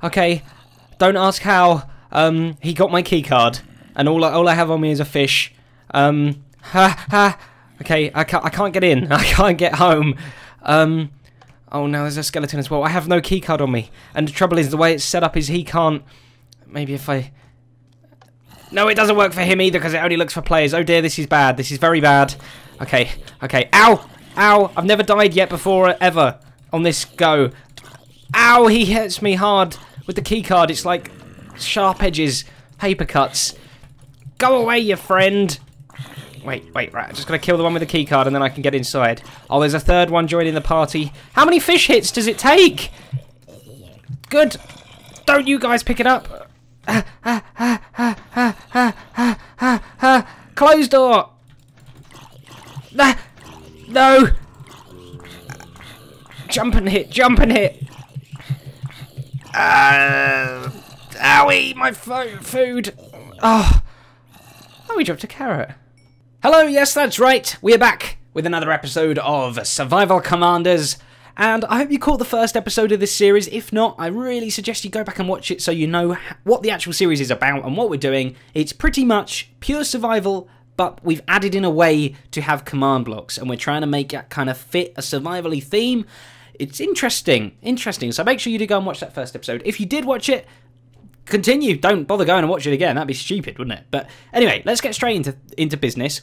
Okay, don't ask how. He got my key card, and all I have on me is a fish. Okay, I can't get in. I can't get home. Oh no, there's a skeleton as well. I have no key card on me, and the trouble is the way it's set up is he can't. Maybe if I. No, it doesn't work for him either because it only looks for players. Oh dear, this is bad. This is very bad. Okay. Ow! Ow! I've never died yet before, ever, on this go. Ow! He hits me hard with the key card. It's like sharp edges, paper cuts. Go away, you friend. Wait, right. I'm just going to kill the one with the key card and then I can get inside. Oh, there's a third one joining the party. How many fish hits does it take? Good. Don't you guys pick it up. Closed door. No. Jump and hit. Owie, my food. Oh, we dropped a carrot. Hello, yes, that's right. We're back with another episode of Survival Commanders. And I hope you caught the first episode of this series. If not, I really suggest you go back and watch it so you know what the actual series is about and what we're doing. It's pretty much pure survival, but we've added in a way to have command blocks, and we're trying to make it kind of fit a survival-y theme. It's interesting, so make sure you do go and watch that first episode. If you did watch it, continue. Don't bother going and watch it again. That'd be stupid, wouldn't it? But anyway, let's get straight into business.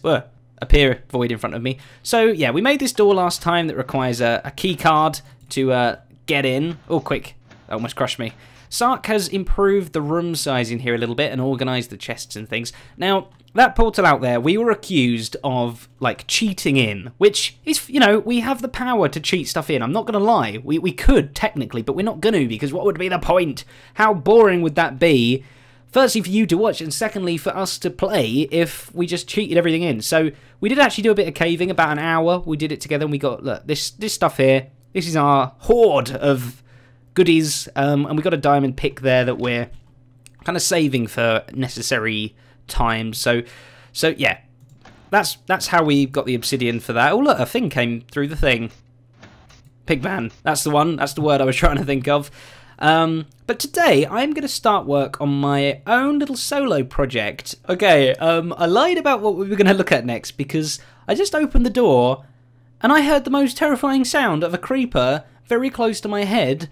Appear void in front of me. So yeah, we made this door last time that requires a key card to get in. Oh, quick. That almost crushed me. Sarc has improved the room size in here a little bit and organised the chests and things. Now, that portal out there, we were accused of, like, cheating in, which is, you know, we have the power to cheat stuff in. I'm not going to lie. We could, technically, but we're not going to, because what would be the point? How boring would that be? Firstly, for you to watch, and secondly, for us to play if we just cheated everything in. So, we did actually do a bit of caving, about an hour. We did it together, and we got, look, this stuff here. This is our hoard of goodies, and we got a diamond pick there that we're kind of saving for necessary times. So yeah, that's how we got the obsidian for that. Oh, look, a thing came through the thing. Pigman, that's the one. That's the word I was trying to think of. But today, I'm going to start work on my own little solo project. Okay, I lied about what we were going to look at next because I just opened the door and I heard the most terrifying sound of a creeper very close to my head,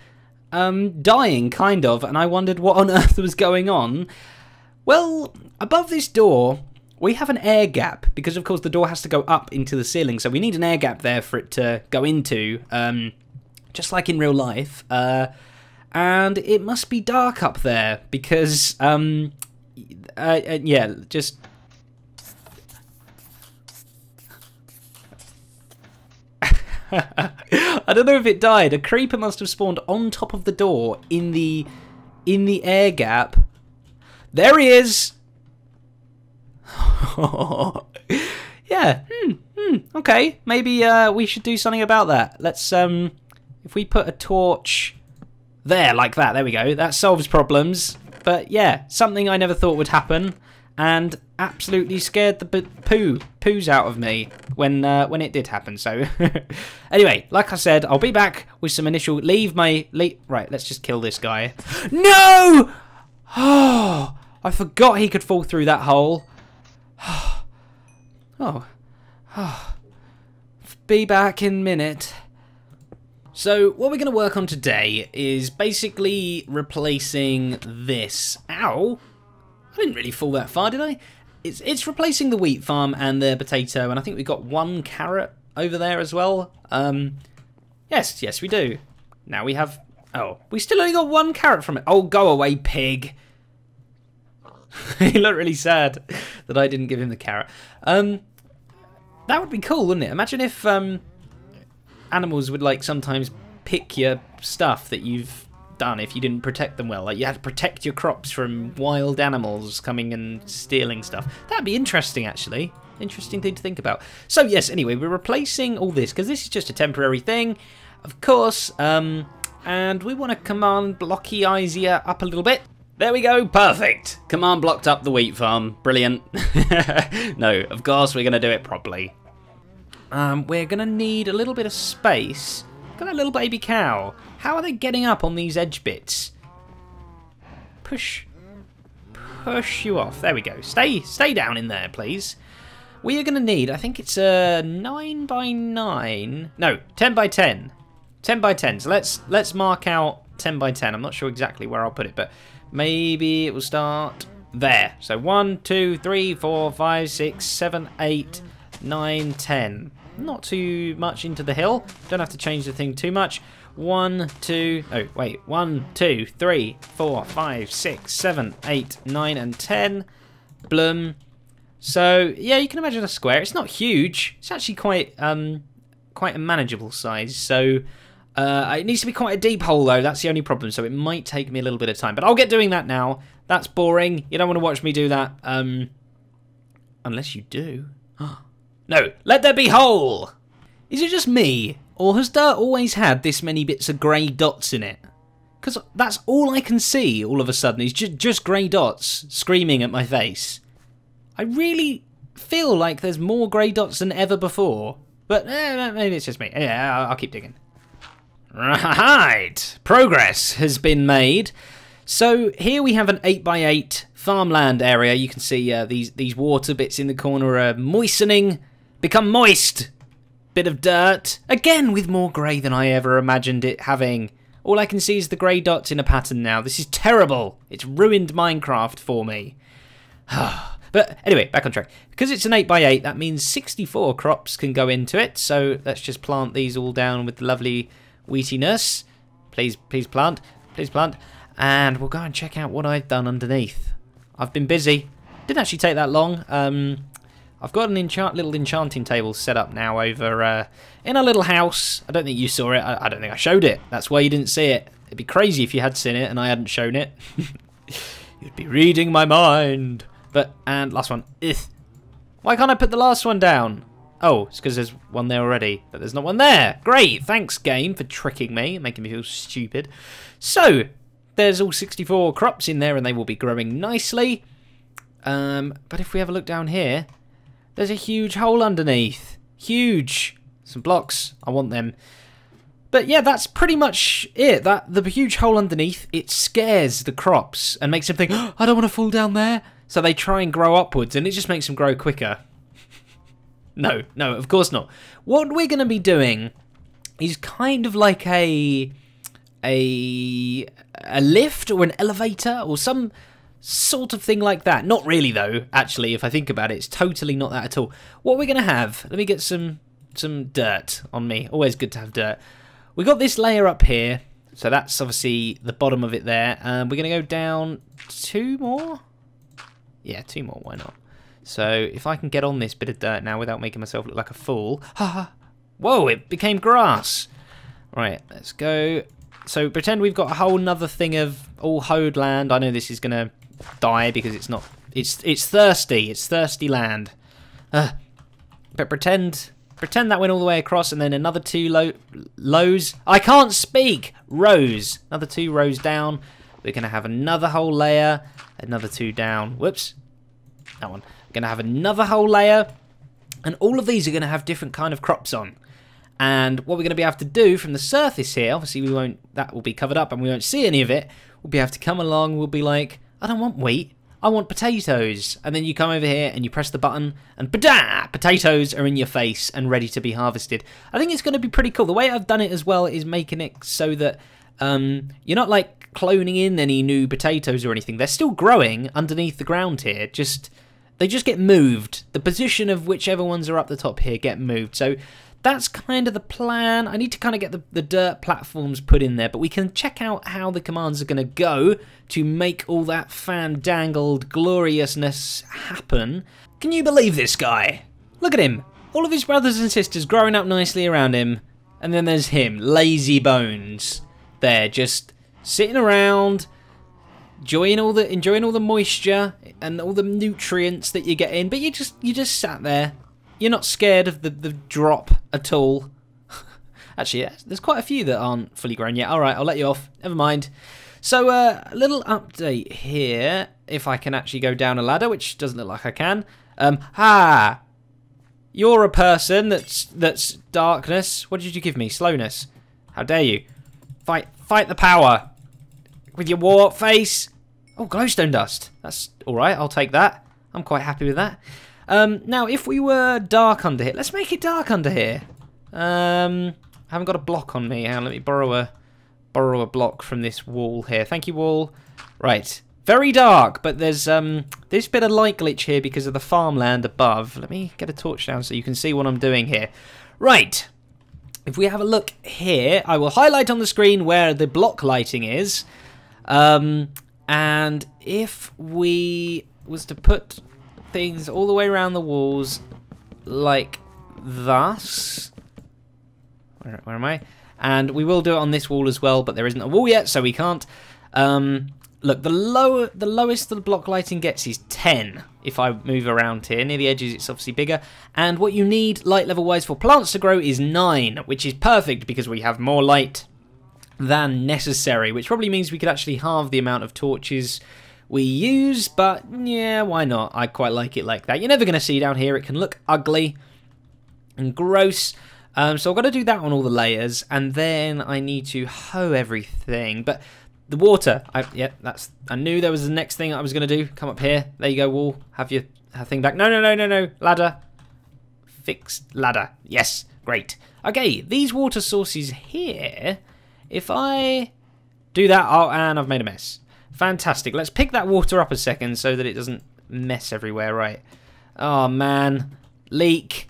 dying, kind of, and I wondered what on earth was going on. Well, above this door, we have an air gap, because of course the door has to go up into the ceiling, so we need an air gap there for it to go into, just like in real life. And it must be dark up there because, yeah, just... I don't know if it died. A creeper must have spawned on top of the door in the air gap. There he is! Yeah, okay. Maybe we should do something about that. Let's, if we put a torch... there, like that, there we go. That solves problems. But yeah, something I never thought would happen, and absolutely scared the poos out of me when it did happen. So anyway, like I said, I'll be back with some initial right, let's just kill this guy. No! Oh, I forgot he could fall through that hole. Oh. Be back in a minute. So, what we're going to work on today is basically replacing this. Ow! I didn't really fall that far, did I? It's replacing the wheat farm and the potato, and I think we've got one carrot over there as well. Yes, we do. Now we have... oh, we still only got one carrot from it. Oh, go away, pig. He looked really sad that I didn't give him the carrot. That would be cool, wouldn't it? Imagine if... animals would, like, sometimes pick your stuff that you've done if you didn't protect them well. Like, you had to protect your crops from wild animals coming and stealing stuff. That'd be interesting, actually. Interesting thing to think about. So, yes, anyway, we're replacing all this, because this is just a temporary thing, of course, and we want to command blocky Izia up a little bit. There we go, perfect. Command blocked up the wheat farm. Brilliant. No, of course we're going to do it properly. We're going to need a little bit of space. Look at that little baby cow. How are they getting up on these edge bits? Push you off. There we go. Stay down in there, please. We are going to need, I think it's a 9 by 9. No, 10 by 10. 10 by 10. So let's mark out 10 by 10. I'm not sure exactly where I'll put it, but maybe it will start there. So 1, 2, 3, 4, 5, 6, 7, 8, 9, 10. Not too much into the hill. Don't have to change the thing too much. 1, 2, 3, 4, 5, 6, 7, 8, 9, and 10. Blum. So yeah, you can imagine a square. It's not huge. It's actually quite a manageable size. So it needs to be quite a deep hole though. That's the only problem. So it might take me a little bit of time, but I'll get doing that now. That's boring. You don't want to watch me do that, unless you do. No, let there be hole. Is it just me, or has dirt always had this many bits of grey dots in it? Because that's all I can see all of a sudden is just grey dots screaming at my face. I really feel like there's more grey dots than ever before. But maybe it's just me. Yeah, I'll keep digging. Right, progress has been made. So here we have an 8x8 farmland area. You can see these water bits in the corner are moistening, become moist. Bit of dirt. Again with more grey than I ever imagined it having. All I can see is the grey dots in a pattern now. This is terrible. It's ruined Minecraft for me. But anyway, back on track. Because it's an 8x8, that means 64 crops can go into it. So let's just plant these all down with the lovely wheatiness. Please plant. Please plant. And we'll go and check out what I've done underneath. I've been busy. Didn't actually take that long. I've got an little enchanting table set up now over in a little house. I don't think you saw it. I don't think I showed it. That's why you didn't see it. It'd be crazy if you had seen it and I hadn't shown it. You'd be reading my mind. And last one. Ugh. Why can't I put the last one down? Oh, it's because there's one there already, but there's not one there. Great, thanks game for tricking me, making me feel stupid. So, there's all 64 crops in there and they will be growing nicely. But if we have a look down here, there's a huge hole underneath. Huge. Some blocks, I want them. But yeah, that's pretty much it. The huge hole underneath, it scares the crops and makes them think, oh, I don't want to fall down there. So they try and grow upwards, and it just makes them grow quicker. No, of course not. What we're going to be doing is kind of like a lift or an elevator or some sort of thing like that. Not really, though, actually, if I think about it. It's totally not that at all. What we're going to have, let me get some dirt on me. Always good to have dirt. We got this layer up here, so that's obviously the bottom of it there. We're going to go down 2 more. Yeah, 2 more, why not? So, if I can get on this bit of dirt now without making myself look like a fool. Whoa, it became grass. Right, let's go. So, pretend we've got a whole nother thing of all hoed land. I know this is going to die because it's not... It's thirsty. It's thirsty land. But pretend that went all the way across and then another 2 lows. I can't speak! Rows. Another 2 rows down. We're going to have another whole layer. Another 2 down. Whoops. That one. We're going to have another whole layer. And all of these are going to have different kind of crops on. And what we're going to be able to do from the surface here, obviously that will be covered up and we won't see any of it. We'll be able to come along, we'll be like, I don't want wheat, I want potatoes. And then you come over here and you press the button and ba-da! Potatoes are in your face and ready to be harvested. I think it's going to be pretty cool. The way I've done it as well is making it so that you're not like cloning in any new potatoes or anything. They're still growing underneath the ground here. They just get moved. The position of whichever ones are up the top here get moved. So that's kind of the plan. I need to kind of get the dirt platforms put in there, but we can check out how the commands are going to go to make all that fandangled gloriousness happen. Can you believe this guy? Look at him. All of his brothers and sisters growing up nicely around him. And then there's him, lazy bones. There, just sitting around, enjoying all the moisture and all the nutrients that you get in. But you just sat there. You're not scared of the drop at all. Actually, yeah, there's quite a few that aren't fully grown yet. All right, I'll let you off. Never mind. So a little update here, if I can actually go down a ladder, which doesn't look like I can. You're a person that's darkness. What did you give me? Slowness. How dare you? Fight the power with your warp face. Oh, glowstone dust. That's all right. I'll take that. I'm quite happy with that. Now, if we were dark under here, let's make it dark under here. I haven't got a block on me. Hang on, let me borrow a block from this wall here. Thank you, wall. Right. Very dark, but there's this bit of light glitch here because of the farmland above. Let me get a torch down so you can see what I'm doing here. Right. If we have a look here, I will highlight on the screen where the block lighting is. And if we was to put things all the way around the walls like thus. Where am I? And we will do it on this wall as well, but there isn't a wall yet, so we can't. Look, the lowest the block lighting gets is 10. If I move around here, near the edges it's obviously bigger. And what you need light level wise for plants to grow is 9, which is perfect because we have more light than necessary, which probably means we could actually halve the amount of torches we use, but yeah, why not? I quite like it like that. You're never going to see down here. It can look ugly and gross. So I've got to do that on all the layers, and then I need to hoe everything. But the water, I knew there was the next thing I was going to do. Come up here. There you go, wall. Have your thing back. No. Ladder. Fixed ladder. Yes, great. Okay, these water sources here, if I do that, and I've made a mess. Fantastic. Let's pick that water up a second so that it doesn't mess everywhere, right? Oh, man. Leaky.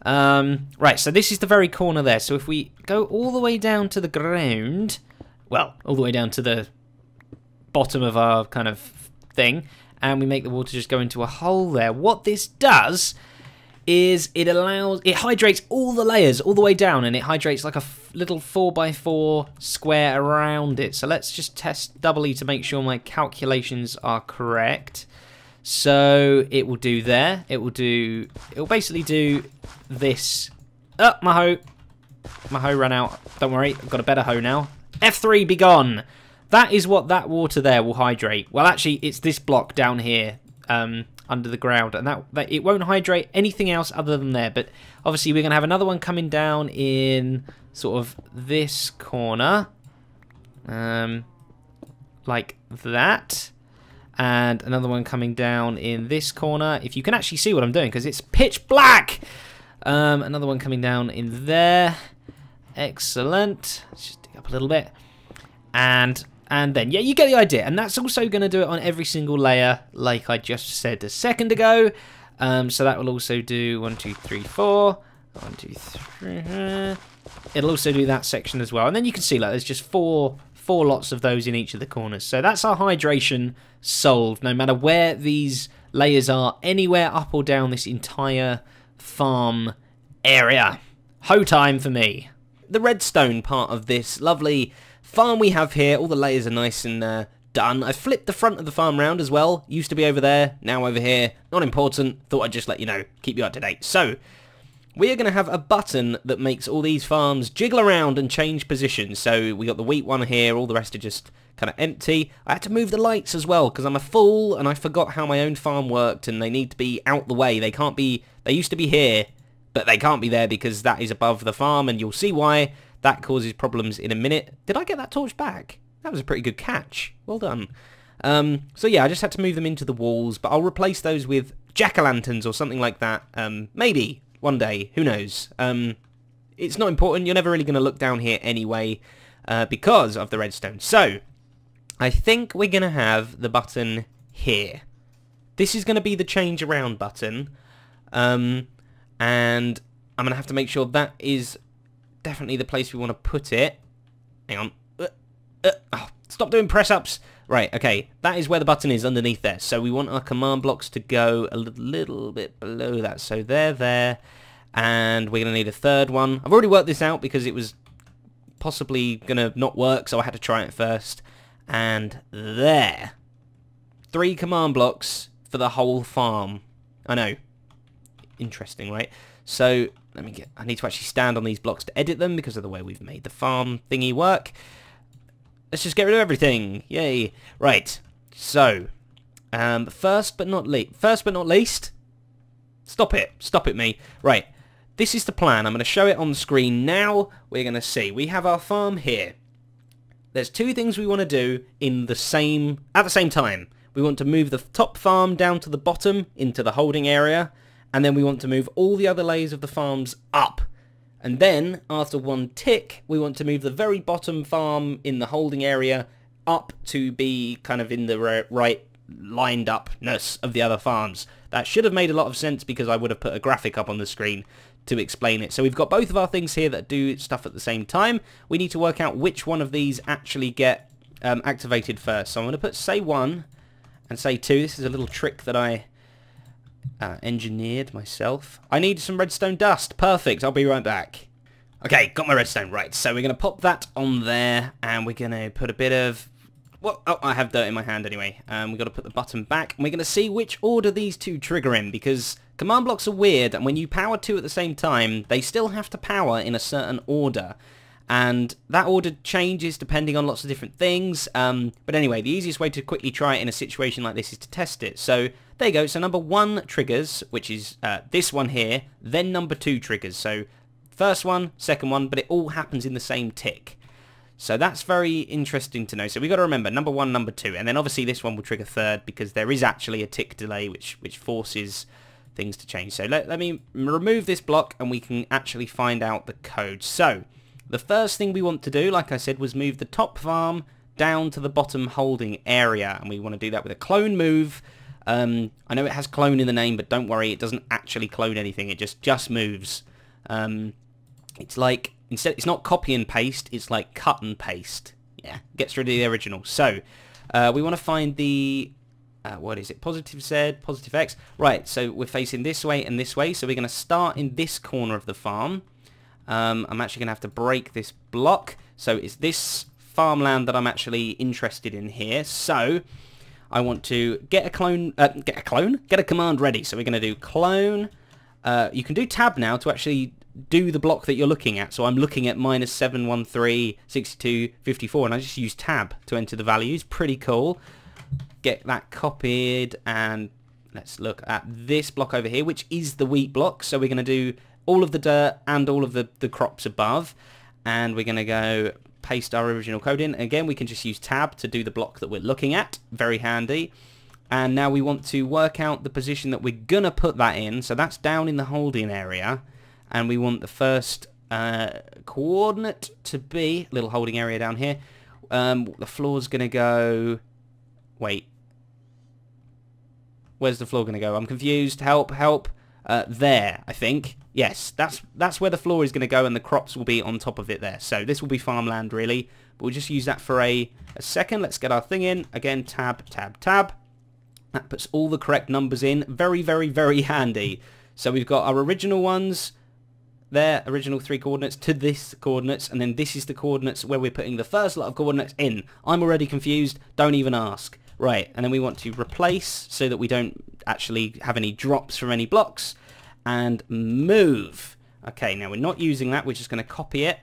Right, so this is the very corner there. So if we go all the way down to the ground, well, all the way down to the bottom of our kind of thing, and we make the water just go into a hole there, what this does is it hydrates all the layers all the way down, and it hydrates like a little 4x4 square around it. So let's just test doubly to make sure my calculations are correct. So it will do there. It will basically do this. Oh, my hoe ran out. Don't worry, I've got a better hoe now. F3, be gone. That is what that water there will hydrate. Well, actually, it's this block down here under the ground, and that it won't hydrate anything else other than there. But obviously, we're going to have another one coming down in sort of this corner, like that. And another one coming down in this corner, if you can actually see what I'm doing, because it's pitch black. Another one coming down in there. Excellent. Let's just dig up a little bit. And then, yeah, you get the idea. And that's also going to do it on every single layer, like I just said a second ago. So that will also do 1, 2, 3, 4. 1, 2, 3. It'll also do that section as well. And then you can see, like, there's just four lots of those in each of the corners. So that's our hydration solved, no matter where these layers are, anywhere up or down this entire farm area. Hoe time for me. The redstone part of this lovely farm we have here, all the layers are nice and done. I flipped the front of the farm round as well. Used to be over there, now over here. Not important, thought I'd just let you know, keep you up to date. So we are going to have a button that makes all these farms jiggle around and change positions. So we got the wheat one here, all the rest are just kind of empty. I had to move the lights as well because I'm a fool and I forgot how my own farm worked, and they need to be out the way. They can't be, they used to be here, but they can't be there because that is above the farm, and you'll see why that causes problems in a minute. Did I get that torch back? That was a pretty good catch. Well done. So yeah, I just had to move them into the walls, but I'll replace those with jack-o'-lanterns or something like that. Maybe one day, who knows? It's not important. You're never really going to look down here anyway because of the redstone. So I think we're going to have the button here. This is going to be the change around button. And I'm going to have to make sure that is definitely the place we want to put it. Hang on. Oh, stop doing press-ups. Right, okay. That is where the button is underneath there. So we want our command blocks to go a little bit below that. So they're there. And we're going to need a third one. I've already worked this out because it was possibly going to not work, so I had to try it first. And there. 3 command blocks for the whole farm. I know. Interesting, right? So I need to actually stand on these blocks to edit them because of the way we've made the farm thingy work. Let's just get rid of everything. Yay. Right. So, first but not least, stop it, me. Right. This is the plan. I'm going to show it on the screen now. We're going to see. We have our farm here. There's two things we want to do at the same time. We want to move the top farm down to the bottom into the holding area, and then we want to move all the other layers of the farms up. And then, after one tick, we want to move the very bottom farm in the holding area up to be kind of in the right lined upness of the other farms. That should have made a lot of sense because I would have put a graphic up on the screen to explain it. So we've got both of our things here that do stuff at the same time. We need to work out which one of these actually get activated first. So I'm going to put say 1 and say 2. This is a little trick that I engineered myself. I need some redstone dust. Perfect. I'll be right back. Okay, got my redstone. Right, so we're going to pop that on there, and we're going to put a bit of... Well, oh, I have dirt in my hand anyway. We've got to put the button back, and we're going to see which order these two trigger in, because command blocks are weird, and when you power two at the same time, they still have to power in a certain order. And that order changes depending on lots of different things. But anyway, the easiest way to quickly try it in a situation like this is to test it. So there you go. So number 1 triggers, which is this one here. Then number 2 triggers. So first one, second one, but it all happens in the same tick. So that's very interesting to know. So we've got to remember number 1, number 2. And then obviously this one will trigger third because there is actually a tick delay which forces things to change. So let me remove this block and we can actually find out the code. So the first thing we want to do, like I said, was move the top farm down to the bottom holding area. And we want to do that with a clone move. I know it has clone in the name, but don't worry, it doesn't actually clone anything. It just moves. It's like, instead, it's not copy and paste, it's like cut and paste. Yeah, gets rid of the original. So, we want to find the, what is it, positive Z, positive X. Right, so we're facing this way and this way. So we're going to start in this corner of the farm. I'm actually going to have to break this block. So it's this farmland that I'm actually interested in here. So I want to get a command ready. So we're going to do clone. You can do tab now to actually do the block that you're looking at. So I'm looking at -713, 62, 54, and I just use tab to enter the values. Pretty cool. Get that copied, and let's look at this block over here, which is the wheat block. So we're going to do all of the dirt and all of the crops above, and we're going to go paste our original code in. Again, we can just use tab to do the block that we're looking at. Very handy. And now we want to work out the position that we're going to put that in. So that's down in the holding area. And we want the first coordinate to be a little holding area down here. The floor's going to go... Wait. Where's the floor going to go? I'm confused. Help, help. There, I think. Yes, that's where the floor is going to go, and the crops will be on top of it there. So this will be farmland, really. But we'll just use that for a second. Let's get our thing in. Again, tab, tab, tab. That puts all the correct numbers in. Very, very, very handy. So we've got our original ones there, original 3 coordinates to this coordinates, and then this is the coordinates where we're putting the first lot of coordinates in. I'm already confused. Don't even ask. Right, and then we want to replace so that we don't actually have any drops from any blocks, and move. Okay, now we're not using that. We're just going to copy it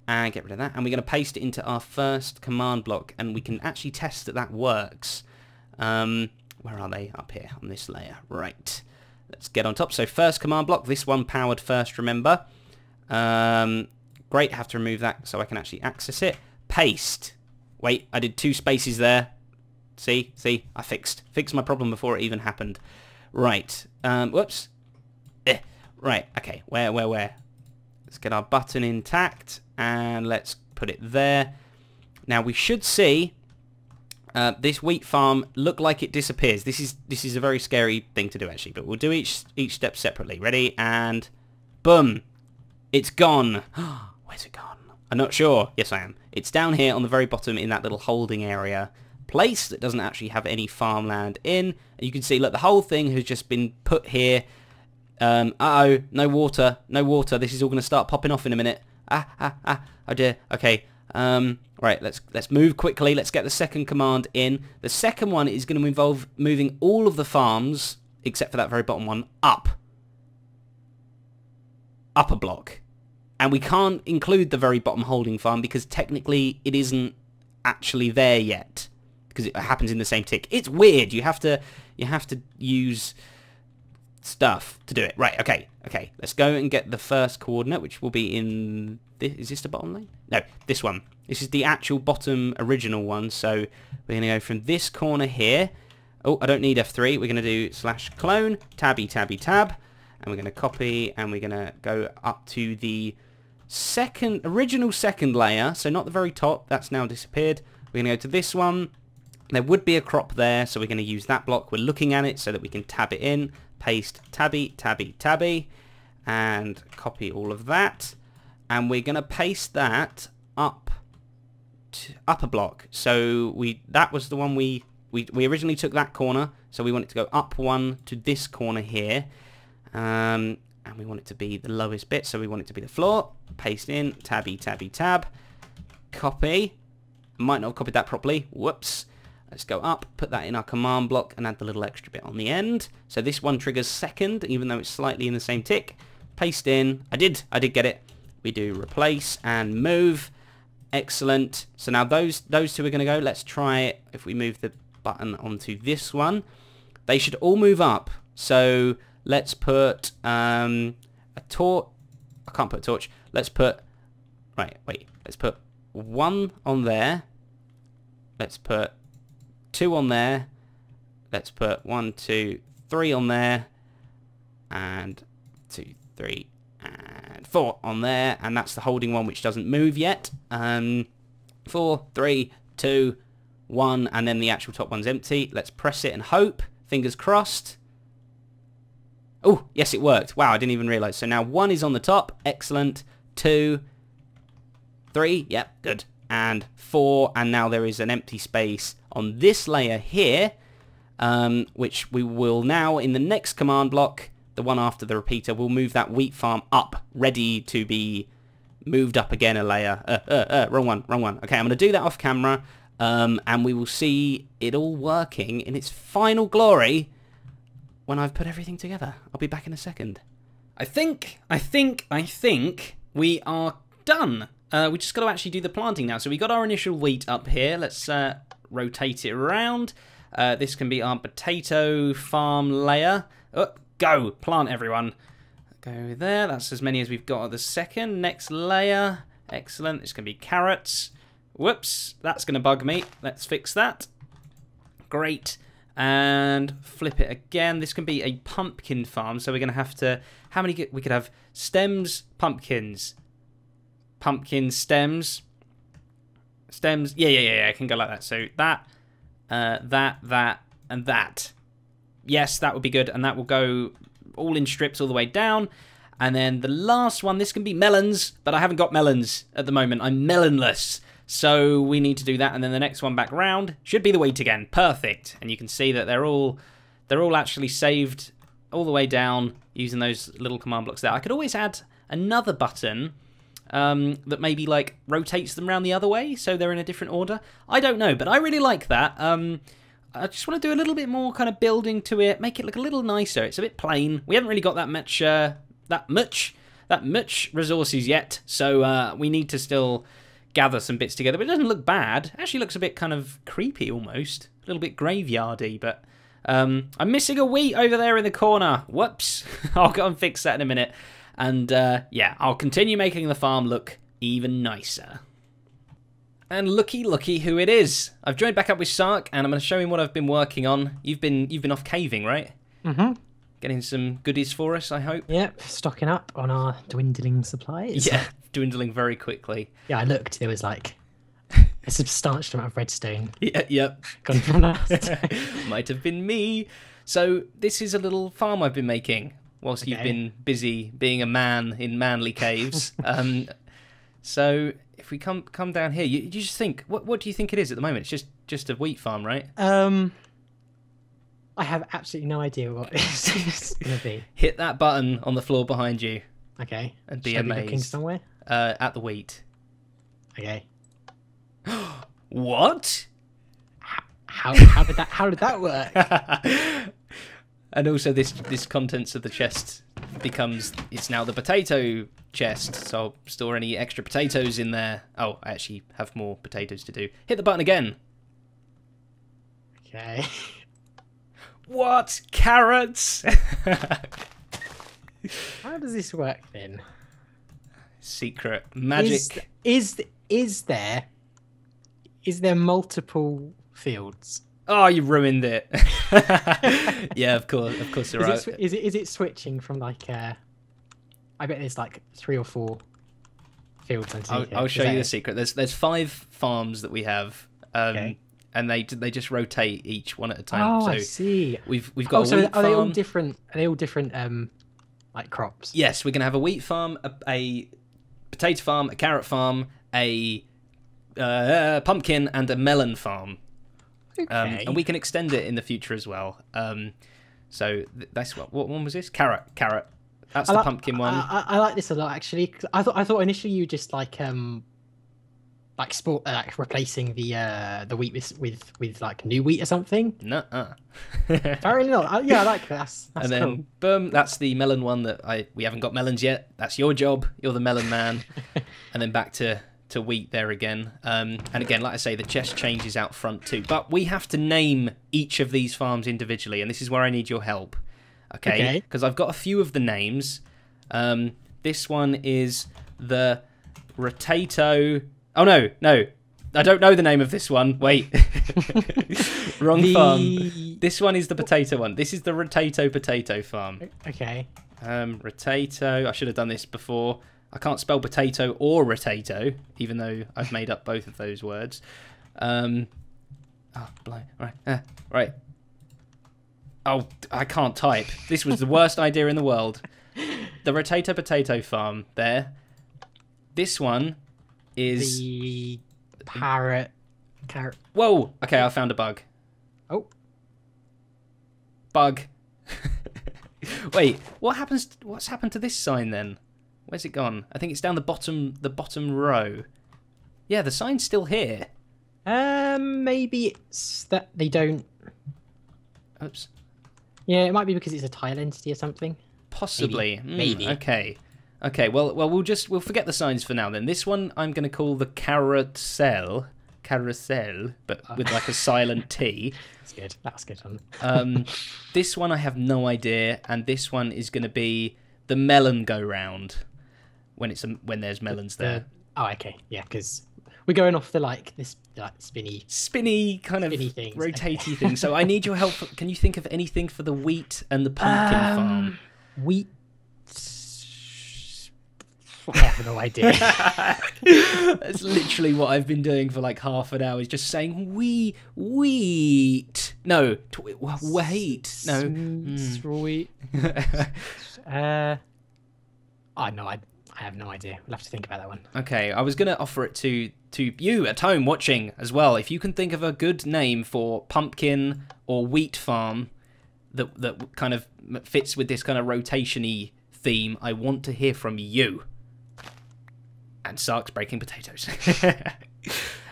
and get rid of that, and we're going to paste it into our first command block, and we can actually test that that works. Where are they? Up here on this layer. Right. Let's get on top. So first command block, this one powered first, remember. Great, have to remove that so I can actually access it. Paste. Wait, I did 2 spaces there. See, I fixed my problem before it even happened. Right. Whoops. Right, okay, where? Let's get our button intact, and let's put it there. Now we should see this wheat farm look like it disappears. This is a very scary thing to do, actually, but we'll do each step separately. Ready? And boom. It's gone. Where's it gone? I'm not sure. Yes, I am. It's down here on the very bottom in that little holding area place that doesn't actually have any farmland in. And you can see, look, the whole thing has just been put here. Uh-oh, no water. This is all going to start popping off in a minute. Oh dear. Okay. Right, let's move quickly. Let's get the second command in. The second one is going to involve moving all of the farms, except for that very bottom one, up a block. And we can't include the very bottom holding farm because technically it isn't actually there yet because it happens in the same tick. It's weird. You have to use stuff to do it. Right, okay. Let's go and get the first coordinate, which will be in this. Is this the bottom lane? No, this one. This is the actual bottom original one. So we're going to go from this corner here. Oh, I don't need F3. We're going to do /clone, tabby, tab. And we're going to copy, and we're going to go up to the original second layer. So not the very top. That's now disappeared. We're going to go to this one. There would be a crop there, so we're going to use that block. We're looking at it so that we can tab it in. Paste, tabby, and copy all of that. And we're going to paste that up a block. So that was the one we originally took that corner, so we want it to go up one to this corner here. And we want it to be the lowest bit, so we want it to be the floor. Paste in, tabby, tab. Copy. Might not have copied that properly. Whoops. Let's go up, put that in our command block, and add the little extra bit on the end. So this one triggers second, even though it's slightly in the same tick. Paste in. I did get it. We do replace and move. Excellent. So now those two are going to go. Let's try it. If we move the button onto this one, they should all move up. So let's put a torch. I can't put a torch. Let's put let's put one on there. Let's put 2 on there. Let's put 1, 2, 3 on there, and 2, 3, and 4 on there, and that's the holding one which doesn't move yet. 4, 3, 2, 1, and then the actual top one's empty. Let's press it and hope. Fingers crossed. Oh, yes, it worked. Wow, I didn't even realise. So now 1 is on the top. Excellent. 2, 3. Yep, good. And 4, and now there is an empty space on this layer here, which we will now, in the next command block, the one after the repeater, we'll move that wheat farm up, ready to be moved up again a layer. Wrong one. Okay, I'm going to do that off camera, and we will see it all working in its final glory when I've put everything together. I'll be back in a second. I think we are done. We just got to actually do the planting now. So we got our initial wheat up here. Let's rotate it around. This can be our potato farm layer. Oh, go! Plant, everyone. Go there. That's as many as we've got at the second. Next layer. Excellent. This can be carrots. Whoops. That's going to bug me. Let's fix that. Great. And flip it again. This can be a pumpkin farm. So we're going to have to... How many... We could have stems, pumpkins. Pumpkin stems. Stems. Yeah. I can go like that. So that, that, and that. Yes, that would be good. And that will go all in strips all the way down. And then the last one, this can be melons. But I haven't got melons at the moment. I'm melonless. So we need to do that. And then the next one back round should be the wheat again. Perfect. And you can see that they're all actually saved all the way down using those little command blocks there. I could always add another button that maybe like rotates them around the other way so they're in a different order. I don't know, but I really like that. I just want to do a little bit more kind of building to it, make it look a little nicer. It's a bit plain. We haven't really got that much resources yet, so we need to still gather some bits together. But it doesn't look bad. It actually looks a bit kind of creepy almost, a little bit graveyardy. But I'm missing a wheat over there in the corner. Whoops! I'll go and fix that in a minute. And yeah, I'll continue making the farm look even nicer. And looky who it is. I've joined back up with Sarc, and I'm going to show him what I've been working on. You've been off caving, right? Mm-hmm. Getting some goodies for us, I hope. Yep, stocking up on our dwindling supplies. Yeah, dwindling very quickly. Yeah, I looked. There was like a substantial amount of redstone. Yeah, yep. Gone from last. Might have been me. So this is a little farm I've been making whilst you've been busy being a man in manly caves. So if we come down here, you just think, what do you think it is at the moment? It's just a wheat farm, right? I have absolutely no idea what it's going to be. Hit that button on the floor behind you. Okay. And be amazed. Looking somewhere? At the wheat. Okay. What? How did that work? And also this contents of the chest it's now the potato chest, so I'll store any extra potatoes in there. Oh, I actually have more potatoes to do. Hit the button again. Okay. What? Carrots? How does this work then? Secret magic. Is there multiple fields? Oh, you ruined it. Yeah, of course you're right. Is it switching from like I bet there's like 3 or 4 fields underneath. I'll show you the secret. There's 5 farms that we have. Okay. And they just rotate each one at a time. Oh, so I see. We've got a wheat farm. Are they all different? Are they all different like crops? Yes, we're gonna have a wheat farm, a potato farm, a carrot farm, a pumpkin, and a melon farm. Okay. And we can extend it in the future as well. So that's what one was this? Carrot. That's the pumpkin one. I like this a lot actually. 'Cause I thought initially you just like replacing the wheat with like new wheat or something. Nuh-uh. Apparently not. Yeah, I like that. That's and then cool. boom, that's the melon one that we haven't got melons yet. That's your job. You're the melon man. And then back to wheat there again. And again, like I say, the chest changes out front too. But we have to name each of these farms individually, and this is where I need your help. Okay? Because I've got a few of the names. This one is the Rotato. Oh, no. I don't know the name of this one. Wait. Wrong farm. This one is the potato one. This is the Rotato potato farm. Okay. Rotato. I should have done this before. I can't spell potato or rotato, even though I've made up both of those words. Oh, blind. Right. Oh, I can't type. This was the worst idea in the world. The Rotato potato farm there. This one is the carrot. Whoa! Okay, I found a bug. Oh. Bug. Wait, what's happened to this sign then? Where's it gone? I think it's down the bottom row. Yeah, the sign's still here. Maybe it's that they don't. Oops. Yeah, it might be because it's a tile entity or something. Possibly. Maybe. Okay. Well, we'll forget the signs for now then. This one I'm going to call the carousel, but with like a silent T. That's good one. This one I have no idea, and this one is going to be the melon go round when there's melons there. Oh, okay, yeah, because we're going off the this spinny kind of things. rotatey thing. So I need your help. Can you think of anything for the wheat and the pumpkin farm? Wheat. I have no idea. That's literally what I've been doing for like half an hour, is just saying wheat. No, wait. No. Sweet. I have no idea. We'll have to think about that one. Okay, I was going to offer it to you at home watching as well. If you can think of a good name for pumpkin or wheat farm that kind of fits with this kind of rotation-y theme, I want to hear from you. And Sarc's breaking potatoes.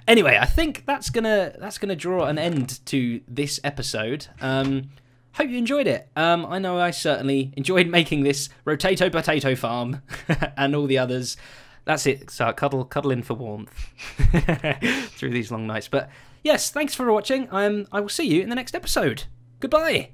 Anyway, I think that's gonna draw an end to this episode. Hope you enjoyed it. I know I certainly enjoyed making this Rotato potato farm and all the others. That's it, Sarc. Cuddle in for warmth through these long nights. But yes, thanks for watching. I will see you in the next episode. Goodbye.